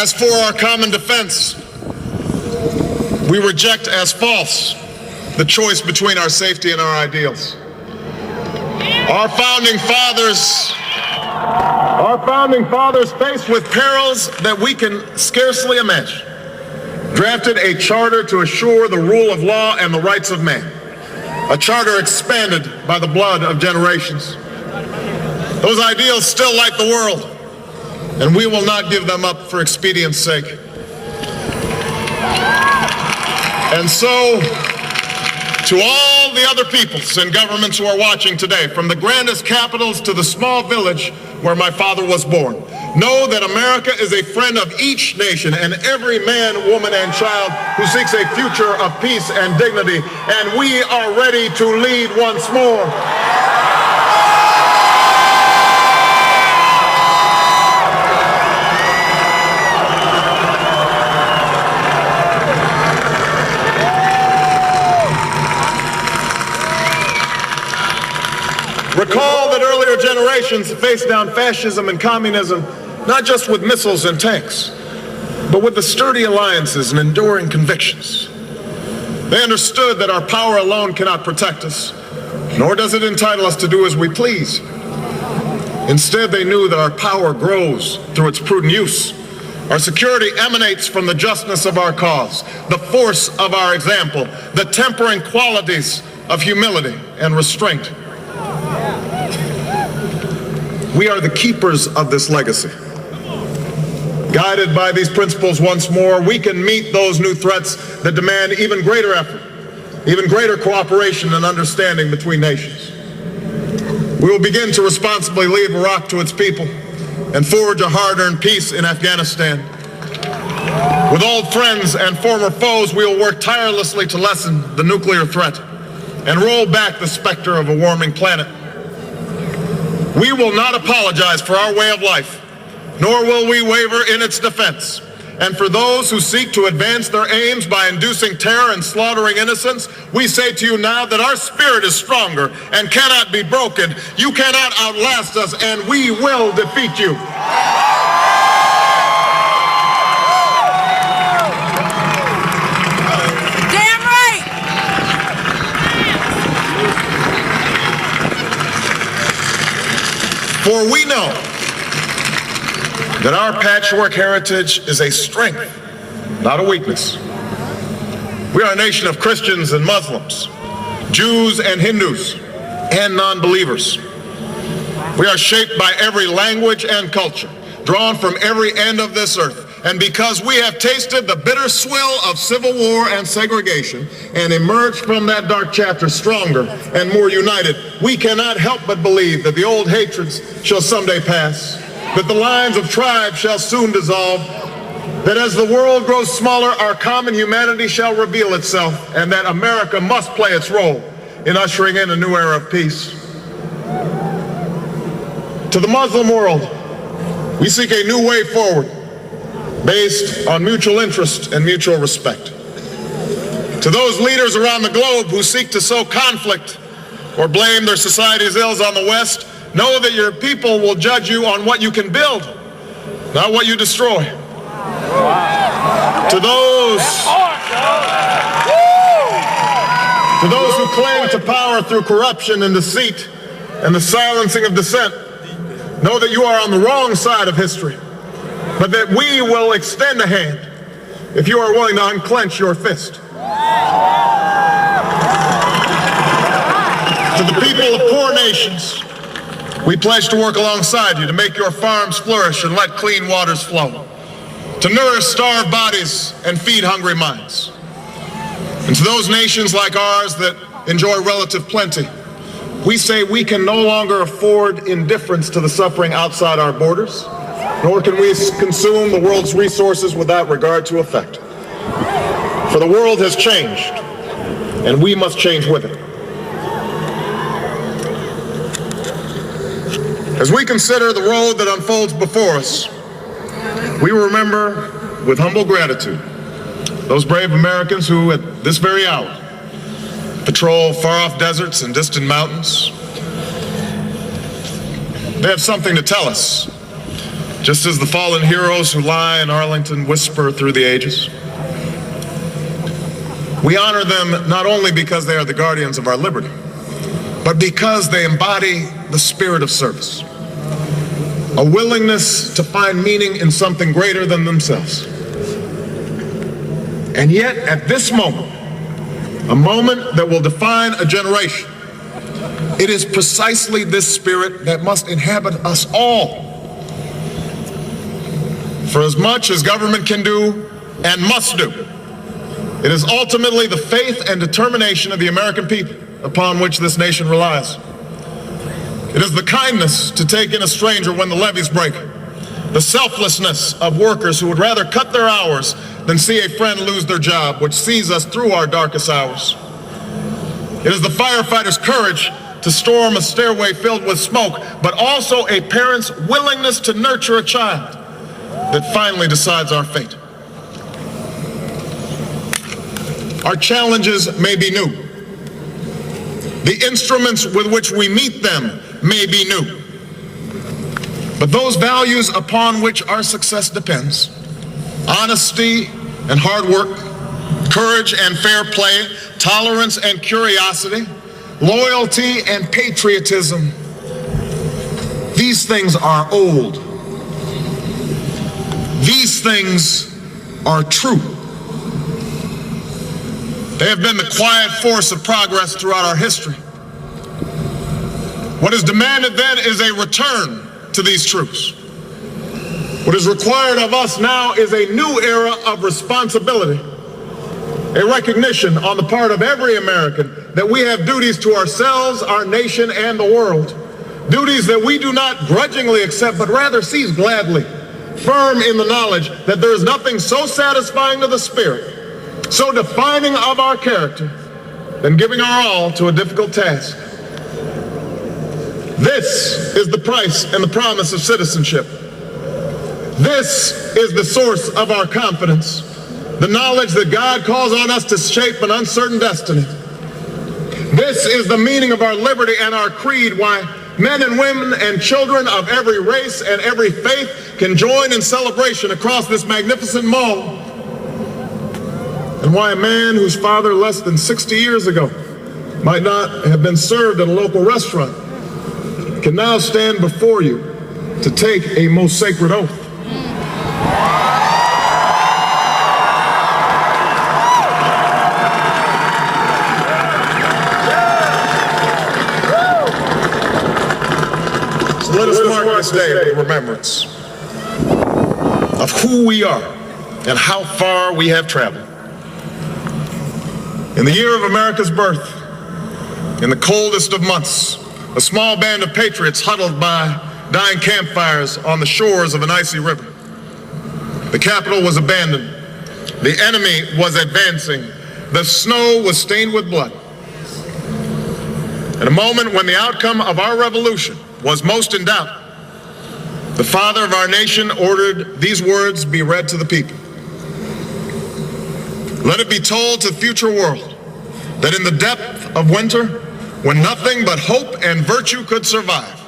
As for our common defense, we reject as false the choice between our safety and our ideals. Our founding fathers, faced with perils that we can scarcely imagine, drafted a charter to assure the rule of law and the rights of man, a charter expanded by the blood of generations. Those ideals still light the world, and we will not give them up for expedience sake. And so, to all the other peoples and governments who are watching today, from the grandest capitals to the small village where my father was born, know that America is a friend of each nation and every man, woman, and child who seeks a future of peace and dignity, and we are ready to lead once more. Recall that earlier generations faced down fascism and communism not just with missiles and tanks, but with the sturdy alliances and enduring convictions. They understood that our power alone cannot protect us, nor does it entitle us to do as we please. Instead, they knew that our power grows through its prudent use. Our security emanates from the justness of our cause, the force of our example, the tempering qualities of humility and restraint. We are the keepers of this legacy. Guided by these principles once more, we can meet those new threats that demand even greater effort, even greater cooperation and understanding between nations. We will begin to responsibly leave Iraq to its people and forge a hard-earned peace in Afghanistan. With old friends and former foes, we will work tirelessly to lessen the nuclear threat and roll back the specter of a warming planet. We will not apologize for our way of life, nor will we waver in its defense. And for those who seek to advance their aims by inducing terror and slaughtering innocents, we say to you now that our spirit is stronger and cannot be broken. You cannot outlast us, and we will defeat you. Damn right! For we know that our patchwork heritage is a strength, not a weakness. We are a nation of Christians and Muslims, Jews and Hindus, and non-believers. We are shaped by every language and culture, drawn from every end of this earth. And because we have tasted the bitter swill of civil war and segregation and emerged from that dark chapter stronger and more united, we cannot help but believe that the old hatreds shall someday pass, that the lines of tribes shall soon dissolve, that as the world grows smaller, our common humanity shall reveal itself, and that America must play its role in ushering in a new era of peace. To the Muslim world, we seek a new way forward based on mutual interest and mutual respect. To those leaders around the globe who seek to sow conflict or blame their society's ills on the West, know that your people will judge you on what you can build, not what you destroy. To those who cling to power through corruption and deceit and the silencing of dissent, know that you are on the wrong side of history, but that we will extend a hand if you are willing to unclench your fist. To the people of poor nations, we pledge to work alongside you to make your farms flourish and let clean waters flow, to nourish starved bodies and feed hungry minds. And to those nations like ours that enjoy relative plenty, we say we can no longer afford indifference to the suffering outside our borders, nor can we consume the world's resources without regard to effect. For the world has changed, and we must change with it. As we consider the road that unfolds before us, we remember with humble gratitude those brave Americans who, at this very hour, patrol far-off deserts and distant mountains. They have something to tell us, just as the fallen heroes who lie in Arlington whisper through the ages. We honor them not only because they are the guardians of our liberty, but because they embody the spirit of service, a willingness to find meaning in something greater than themselves. And yet, at this moment, a moment that will define a generation, it is precisely this spirit that must inhabit us all. For as much as government can do and must do, it is ultimately the faith and determination of the American people upon which this nation relies. It is the kindness to take in a stranger when the levees break, the selflessness of workers who would rather cut their hours than see a friend lose their job, which sees us through our darkest hours. It is the firefighter's courage to storm a stairway filled with smoke, but also a parent's willingness to nurture a child that finally decides our fate. Our challenges may be new. The instruments with which we meet them may be new. But those values upon which our success depends, honesty and hard work, courage and fair play, tolerance and curiosity, loyalty and patriotism, these things are old. These things are true. They have been the quiet force of progress throughout our history. What is demanded then is a return to these truths. What is required of us now is a new era of responsibility, a recognition on the part of every American that we have duties to ourselves, our nation, and the world. Duties that we do not grudgingly accept, but rather seize gladly, firm in the knowledge that there is nothing so satisfying to the spirit, so defining of our character, than giving our all to a difficult task. This is the price and the promise of citizenship. This is the source of our confidence, the knowledge that God calls on us to shape an uncertain destiny. This is the meaning of our liberty and our creed, why men and women and children of every race and every faith can join in celebration across this magnificent mall, and why a man whose father less than 60 years ago might not have been served at a local restaurant can now stand before you to take a most sacred oath. So let us mark this day in remembrance of who we are and how far we have traveled. In the year of America's birth, in the coldest of months, a small band of patriots huddled by dying campfires on the shores of an icy river. The capital was abandoned. The enemy was advancing. The snow was stained with blood. At a moment when the outcome of our revolution was most in doubt, the father of our nation ordered these words be read to the people. Let it be told to the future world that in the depth of winter, when nothing but hope and virtue could survive,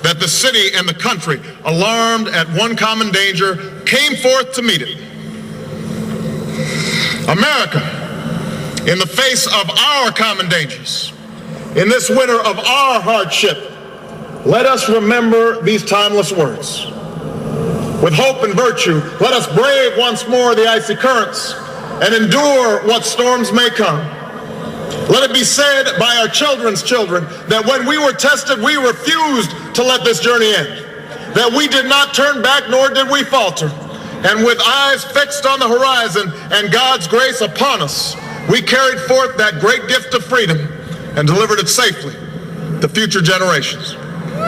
that the city and the country, alarmed at one common danger, came forth to meet it. America, in the face of our common dangers, in this winter of our hardship, let us remember these timeless words. With hope and virtue, let us brave once more the icy currents and endure what storms may come. Let it be said by our children's children that when we were tested, we refused to let this journey end, that we did not turn back nor did we falter. And with eyes fixed on the horizon and God's grace upon us, we carried forth that great gift of freedom and delivered it safely to future generations.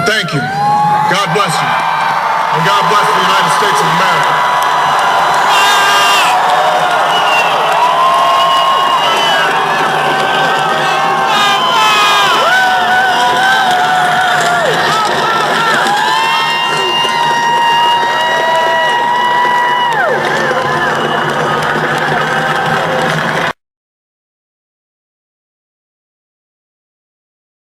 Thank you. God bless you. And God bless the United States of America.